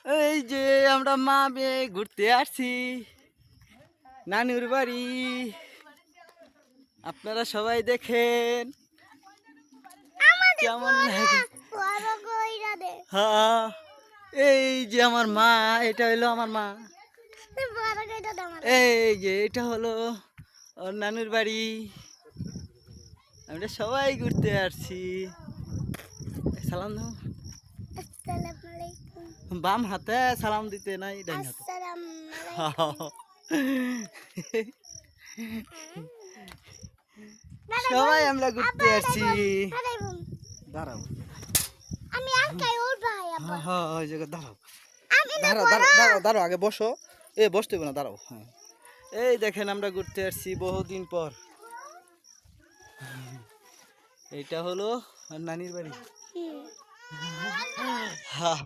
এই যে আমরা মা মেয়ে ঘুরতে আসছি নানুর বাড়ি। আপনারা সবাই দেখেন কেমন লাগে। হ্যাঁ, এই যে আমার মা, এটা হলো আমার মা। এই যে এটা হলো ওর নানুর বাড়ি। আমরা সবাই ঘুরতে আসছি। সালাম দাও। বাম হাতে সালাম দিতে নাই, ডান হাতে। সবাই আমরা ঘুরতে আসছি। দাঁড়াও, হ্যাঁ ওই জায়গায় দাঁড়াও, দাঁড়াও দাঁড়াও দাঁড়াও দাঁড়াও, আগে বসো। এ বসতে হবে না, দাঁড়াও। হ্যাঁ, এই দেখেন আমরা ঘুরতে আসছি বহুদিন পর। এইটা হলো নানির বাড়ি। হ্যাঁ।